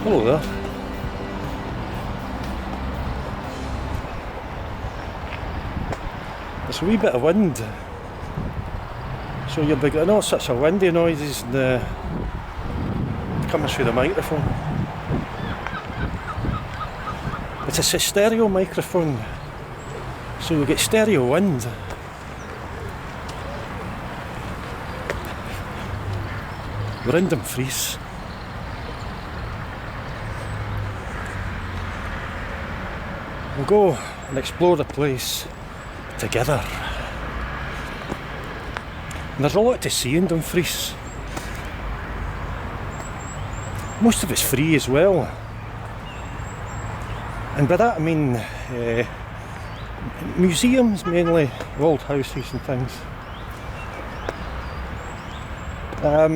Hello there. There's a wee bit of wind, so you'll be getting all sorts of windy noises coming through the microphone. It's a stereo microphone, so you'll get stereo wind. We're in Dumfries. We'll go and explore the place together. And there's a lot to see in Dumfries. Most of it's free as well. And by that I mean museums mainly, old houses and things. I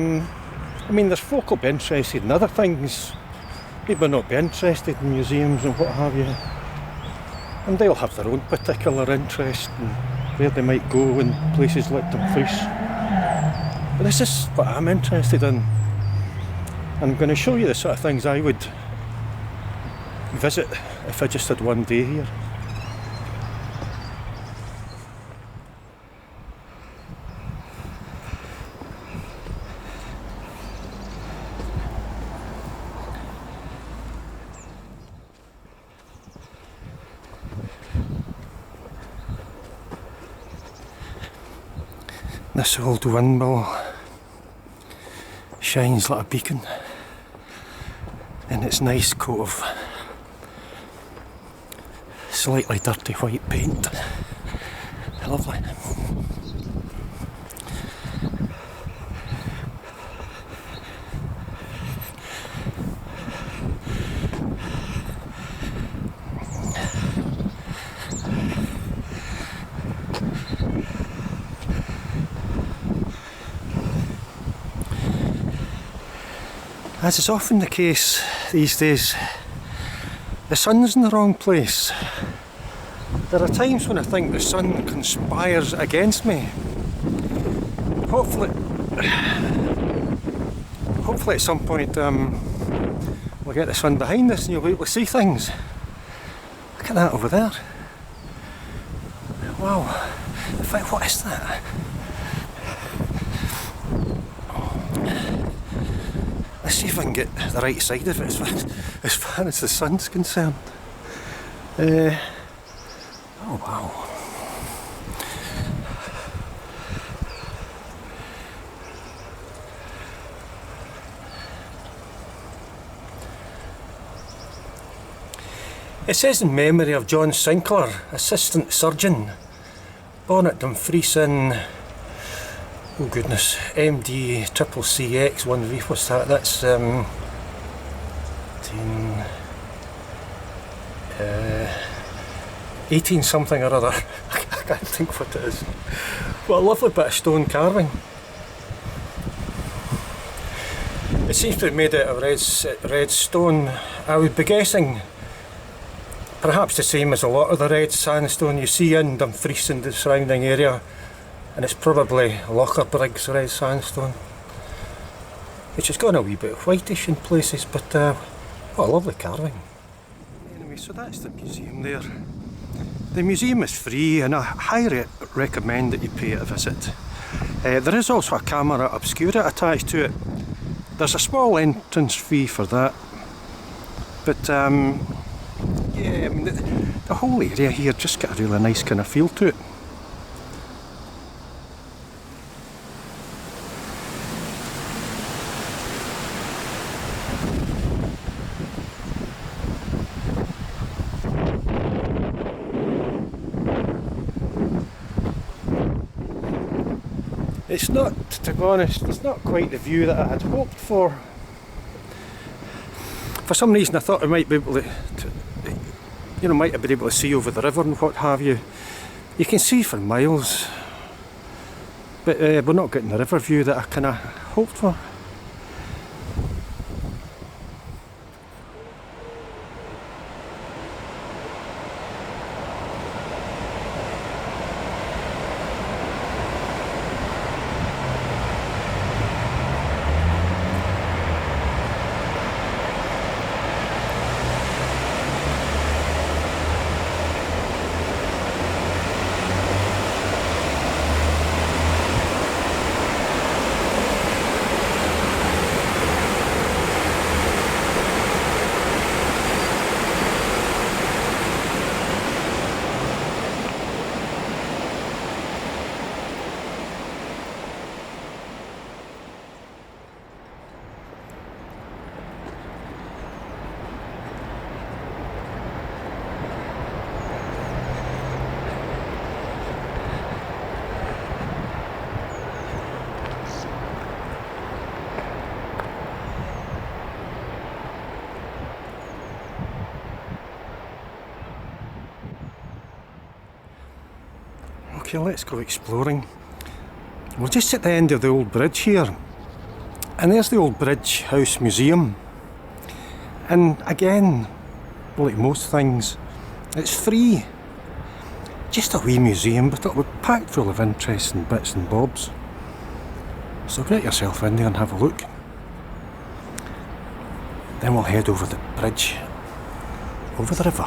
mean, there's folk will be interested in other things. People not be interested in museums and what have you. And they'll have their own particular interest in where they might go in places like Dumfries. But this is what I'm interested in. I'm going to show you the sort of things I would visit if I just had one day here. This old windmill shines like a beacon in its nice coat of slightly dirty white paint. Lovely. As is often the case these days, the sun's in the wrong place. There are times when I think the sun conspires against me. Hopefully at some point we'll get the sun behind us and you'll be able to see things. Look at that over there. Wow. In fact, what is that? Let's see if I can get the right side of it as far as the sun's concerned. Oh wow. It says in memory of John Sinclair, assistant surgeon, born at Dumfries in, oh goodness, MD triple CX 1V, what's that? That's 18 something or other. I can't think what it is. What a lovely bit of stone carving. It seems to be made out of red stone. I would be guessing perhaps the same as a lot of the red sandstone you see in Dumfries and the surrounding area. And it's probably Locher Briggs red sandstone, which has gone a wee bit whitish in places, but what a lovely carving. Anyway, so that's the museum there. The museum is free and I highly recommend that you pay it a visit. There is also a camera obscura attached to it. There's a small entrance fee for that, but yeah, I mean the whole area here just got a really nice kind of feel to it. It's not, to be honest, it's not quite the view that I had hoped for. For some reason I thought I might be able to might have been able to see over the river and what have you. You can see for miles, but we're not getting the river view that I kind of hoped for. Okay, let's go exploring. We're just at the end of the old bridge here, and there's the old Bridge House Museum. And again, like most things, it's free. Just a wee museum, but it'll be packed full of interesting bits and bobs. So get yourself in there and have a look. Then we'll head over the bridge, over the river.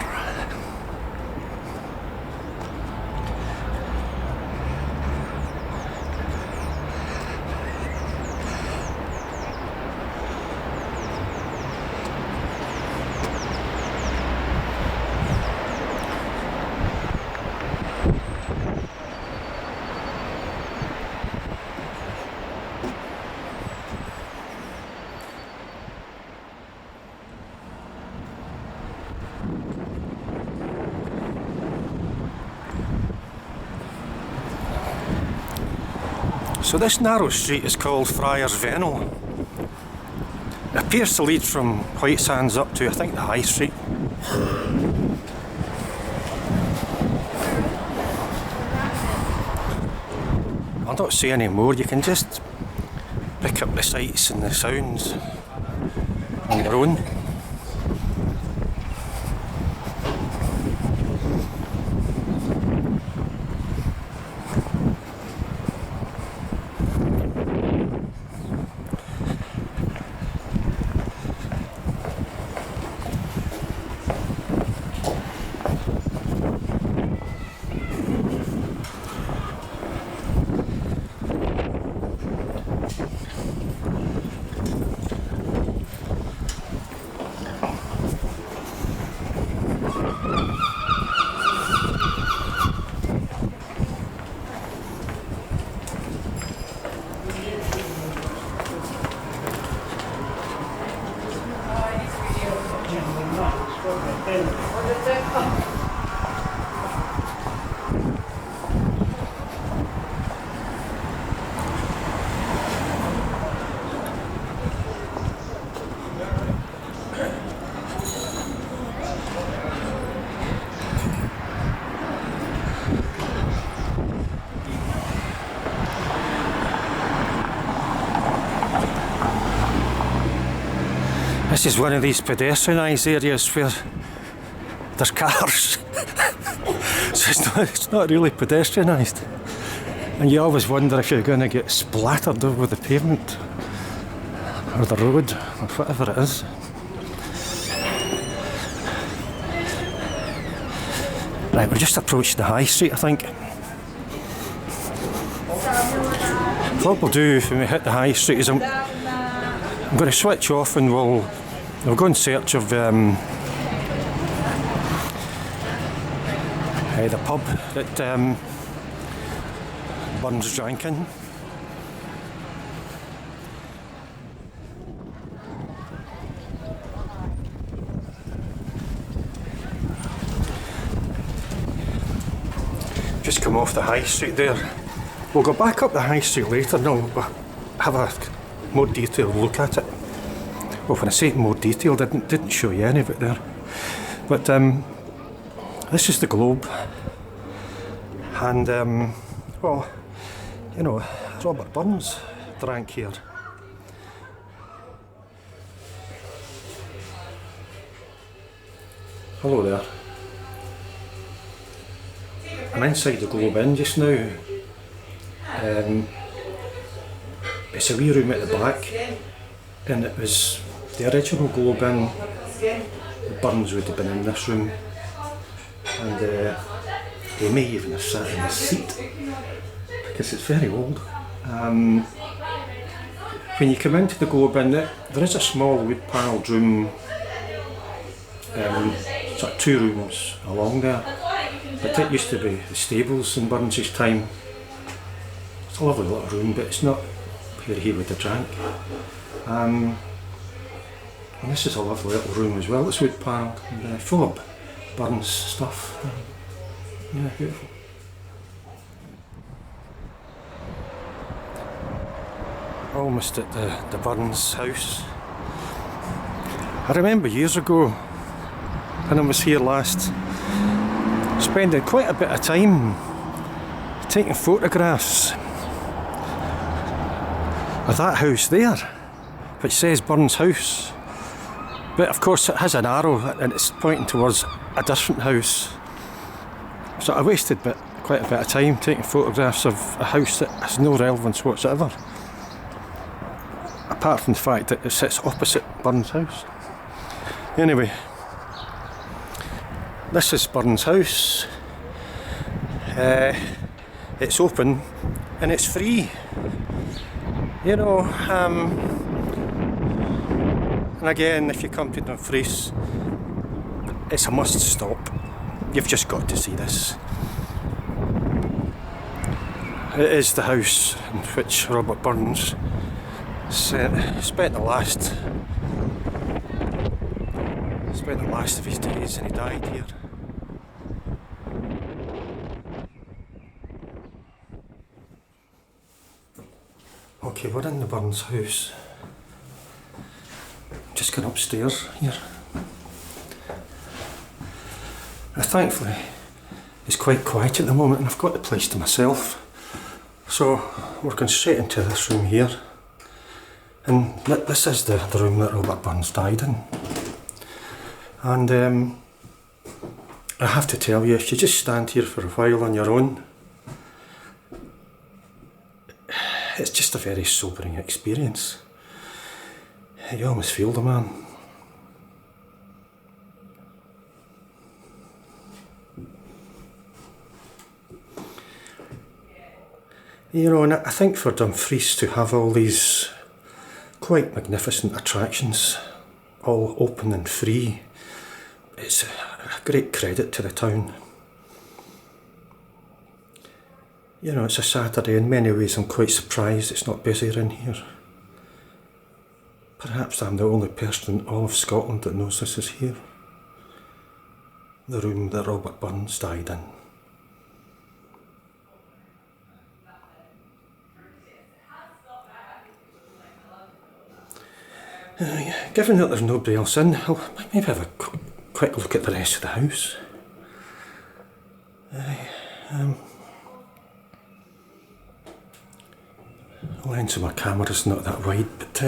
So this narrow street is called Friars Venel. It appears to lead from White Sands up to, I think, the High Street. I'll not say any more, you can just pick up the sights and the sounds on your own. This is one of these pedestrianised areas where there's cars. So it's not really pedestrianised. And you always wonder if you're going to get splattered over the pavement or the road or whatever it is. Right, we're just approaching the High Street, I think. What we'll do when we hit the High Street is I'm going to switch off and we'll go in search of the pub that Burns drank in. Just come off the High Street there. We'll go back up the High Street later and I'll have a more detailed look at it. Well, when I say more detailed, I didn't show you any of it there. But this is the Globe. And, well, you know, Robert Burns drank here. Hello there. I'm inside the Globe Inn just now. It's a wee room at the back, and it was the original Globe Inn. Burns would have been in this room, and he may even have sat in his seat because it's very old. When you come into the Globe Inn, there is a small wood panelled room, sort of 2 rooms along there, but it used to be the stables in Burns' time. It's a lovely little room, but it's not where he would have drank. And this is a lovely little room as well. It's wood panelled and full of Burns stuff. Yeah, beautiful. Almost at the Burns house. I remember years ago when I was here last, spending quite a bit of time taking photographs of that house there, which says Burns House, but of course it has an arrow and it's pointing towards a different house. So I wasted quite a bit of time taking photographs of a house that has no relevance whatsoever, apart from the fact that it sits opposite Burns House. Anyway, this is Burns House. It's open and it's free. You know, and again, if you come to Dumfries, it's a must stop. You've just got to see this. It is the house in which Robert Burns spent the last of his days, and he died here. Okay, we're in the Burns house. Just going upstairs here. Thankfully, it's quite quiet at the moment and I've got the place to myself. So we're going straight into this room here. And this is the room that Robert Burns died in. And I have to tell you, if you just stand here for a while on your own, it's just a very sobering experience. You almost feel the man. You know, and I think for Dumfries to have all these quite magnificent attractions, all open and free, it's a great credit to the town. You know, it's a Saturday. In many ways I'm quite surprised it's not busier in here. Perhaps I'm the only person in all of Scotland that knows this is here. The room that Robert Burns died in. Given that there's nobody else in, I'll maybe have a quick look at the rest of the house. The lens of my camera's not that wide, but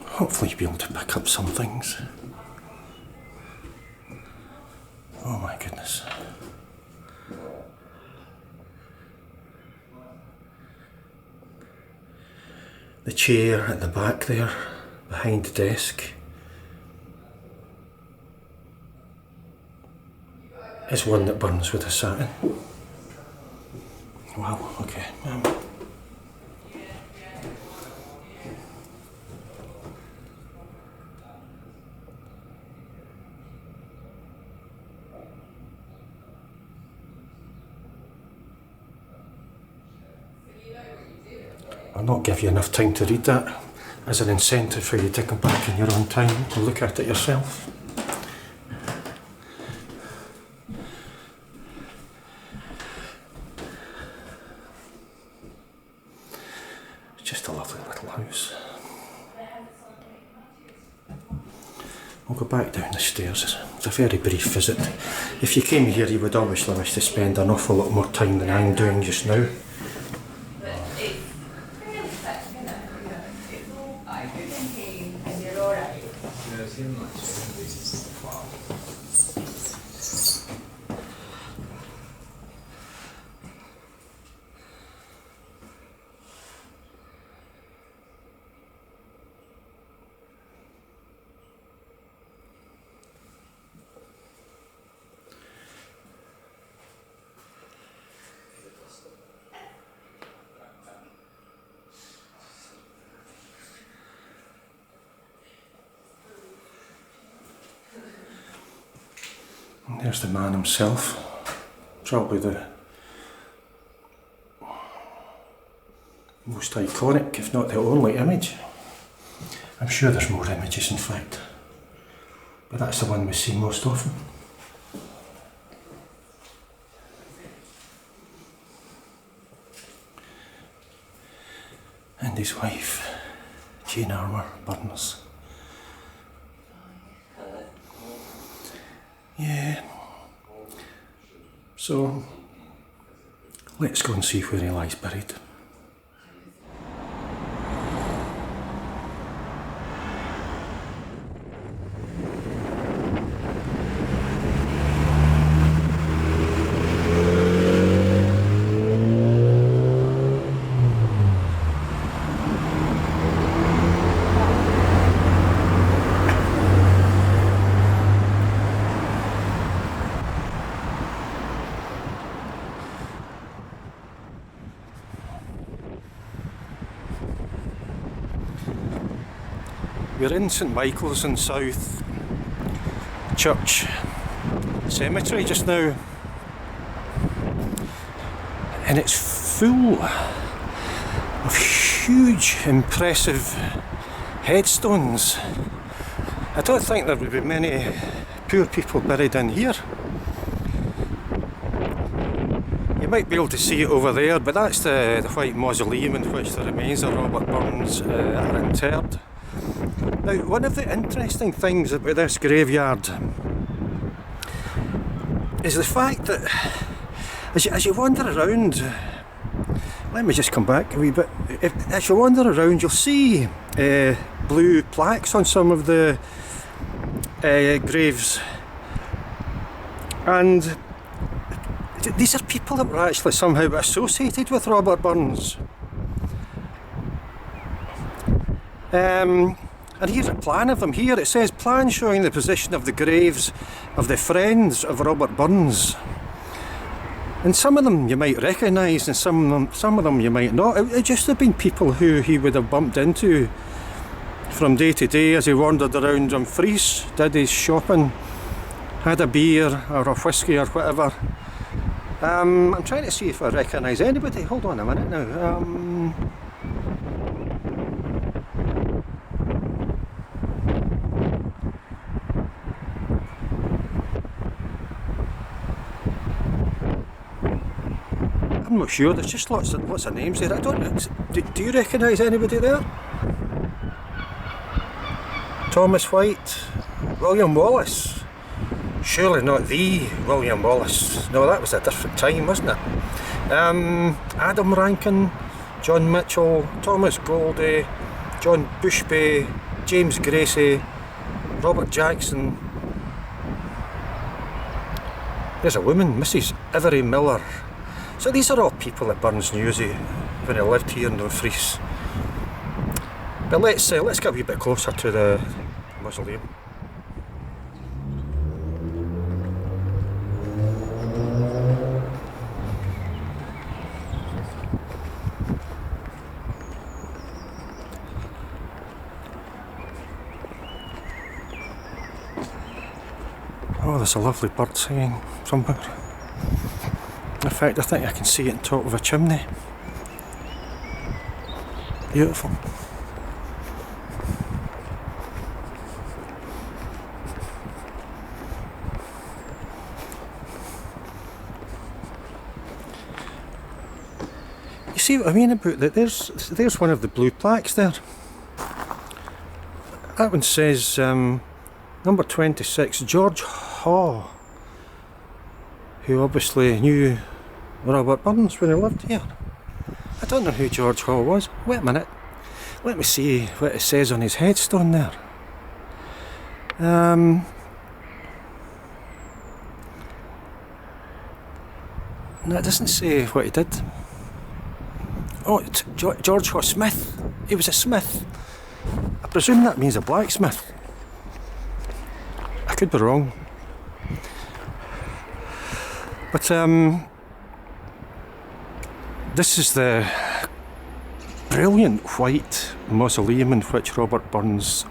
hopefully you'll be able to pick up some things. Oh my goodness. The chair at the back there, behind the desk, is one that Burns would have sat in. Wow, okay. I'll not give you enough time to read that as an incentive for you to come back in your own time and look at it yourself. It's just a lovely little house. We'll go back down the stairs. It's a very brief visit. If you came here, you would obviously wish to spend an awful lot more time than I'm doing just now. And there's the man himself, probably the most iconic, if not the only image. I'm sure there's more images in fact, but that's the one we see most often. And his wife, Jane Armour Burns. Yeah. So Let's go and see where he lies buried. We're in St Michael's in South Church Cemetery just now, and it's full of huge, impressive headstones. I don't think there would be many poor people buried in here. You might be able to see it over there, but that's the white mausoleum in which the remains of Robert Burns are interred. Now, one of the interesting things about this graveyard is the fact that as you wander around, let me just come back a wee bit, as you wander around you'll see blue plaques on some of the graves, and these are people that were actually somehow associated with Robert Burns. And here's a plan of them here. It says plan showing the position of the graves of the friends of Robert Burns. And some of them you might recognise, and some of them you might not. It just have been people who he would have bumped into from day to day as he wandered around Dumfries, did his shopping, had a beer or a whiskey or whatever. I'm trying to see if I recognise anybody. Hold on a minute now. I'm not sure, there's just lots of names there. I don't know, do you recognise anybody there? Thomas White, William Wallace. Surely not the William Wallace. No, that was a different time, wasn't it? Adam Rankin, John Mitchell, Thomas Goldie, John Bushby, James Gracie, Robert Jackson. There's a woman, Mrs. Every Miller. So these are all people that Burns knew when he lived here in Dumfries. But let's get a wee bit closer to the mausoleum. Oh, there's a lovely bird singing somewhere. In fact, I think I can see it on top of a chimney. Beautiful. You see what I mean about that? There's one of the blue plaques there. That one says number 26, George Haw, who obviously knew Robert Burns when he lived here. I don't know who George Haw was. Wait a minute. Let me see what it says on his headstone there. No, it doesn't say what he did. Oh, it's George Haw Smith. He was a smith. I presume that means a blacksmith. I could be wrong. But this is the brilliant white mausoleum in which Robert Burns'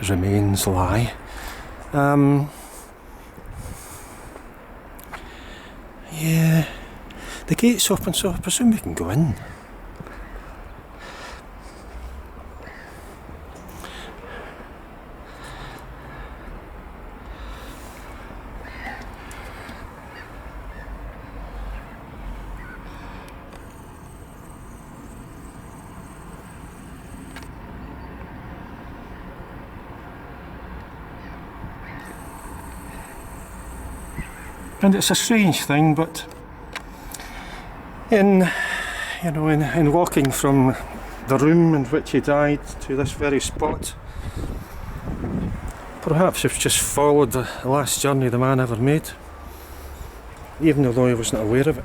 remains lie. Yeah, the gate's open, so I presume we can go in. And it's a strange thing, but In, in walking from the room in which he died to this very spot, perhaps it's just followed the last journey the man ever made, even though he wasn't aware of it.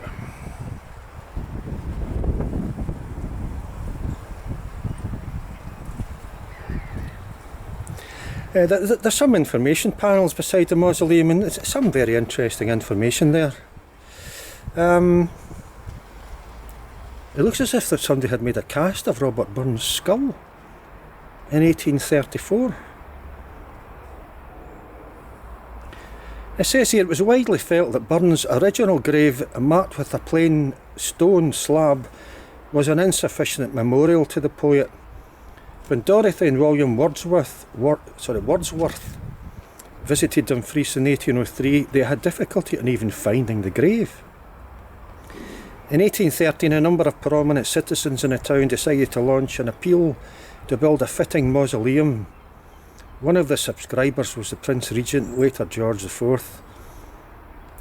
There's some information panels beside the mausoleum, and there's some very interesting information there. It looks as if that somebody had made a cast of Robert Burns' skull in 1834. It says here, it was widely felt that Burns' original grave, marked with a plain stone slab, was an insufficient memorial to the poet. When Dorothy and William Wordsworth visited Dumfries in 1803, they had difficulty in even finding the grave. In 1813, a number of prominent citizens in the town decided to launch an appeal to build a fitting mausoleum. One of the subscribers was the Prince Regent, later George IV.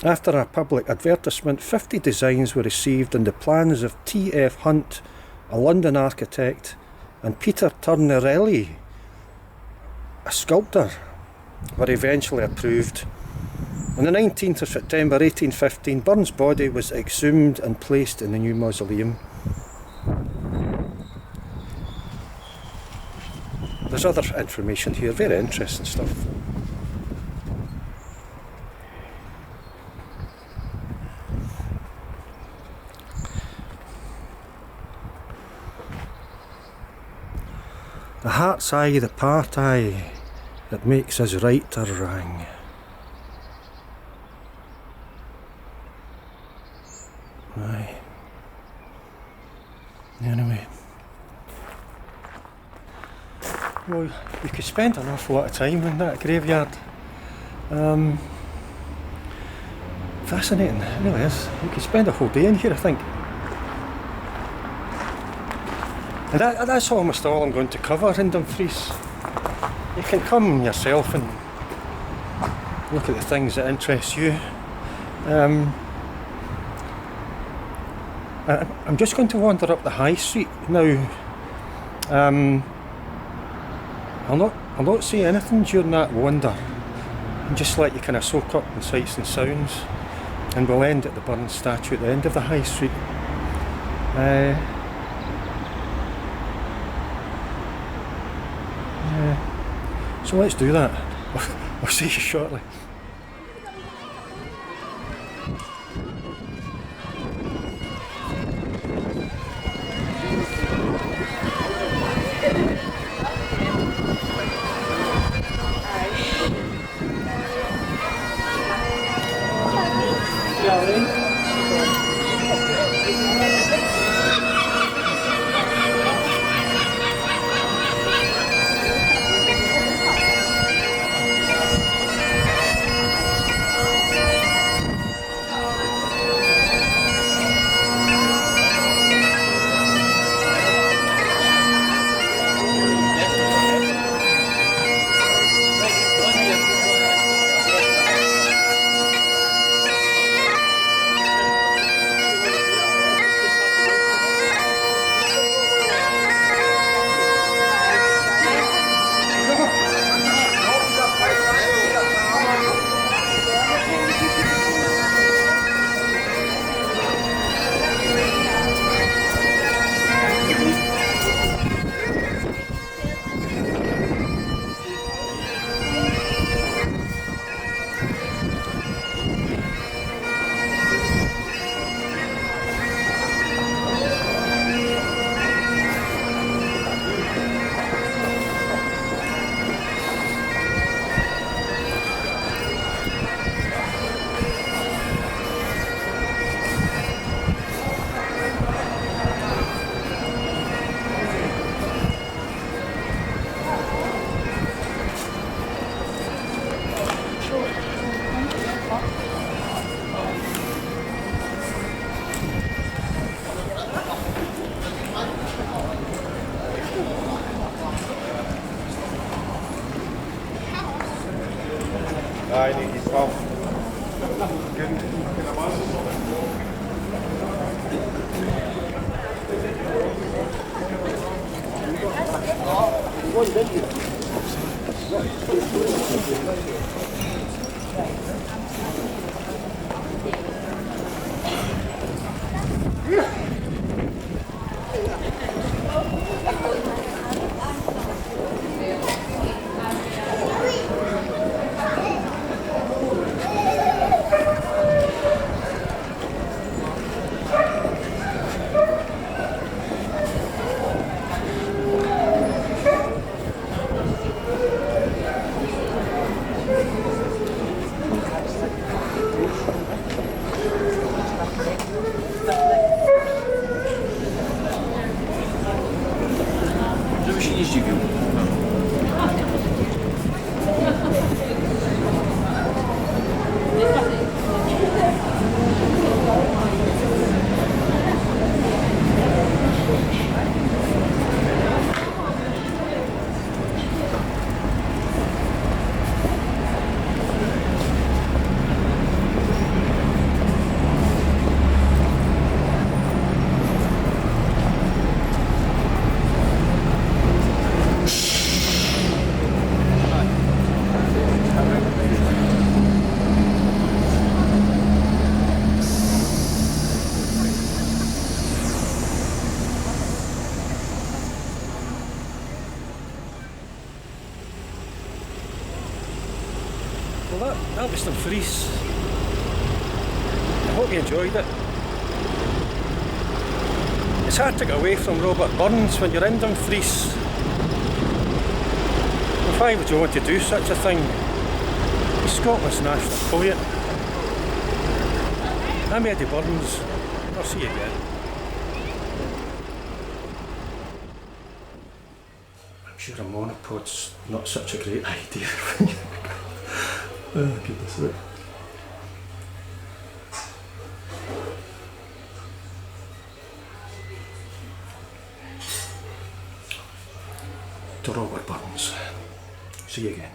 After a public advertisement, 50 designs were received, and the plans of T.F. Hunt, a London architect, and Peter Turnerelli, a sculptor, were eventually approved. On the 19th of September 1815, Burns' body was exhumed and placed in the new mausoleum. There's other information here, very interesting stuff. The heart's eye, the part eye, that makes us right or wrong. Aye. Anyway. Well, you could spend an awful lot of time in that graveyard. Fascinating, it really is. You could spend a whole day in here, I think. And that's almost all I'm going to cover in Dumfries. You can come yourself and look at the things that interest you. I'm just going to wander up the high street now. I'll not say anything during that wander, and just let you kind of soak up the sights and sounds, and we'll end at the Burns statue at the end of the high street. So let's do that. I'll see you shortly. Nein, die ist drauf. Żeby się nie zdziwił. Well, that was Dumfries. I hope you enjoyed it. It's hard to get away from Robert Burns when you're in Dumfries. And why would you want to do such a thing? He's Scotland's national poet. I'm Eddie Burns. I'll see you again. I'm sure a monopod's not such a great idea. Oh, goodness me. To Robert Burns. See you again.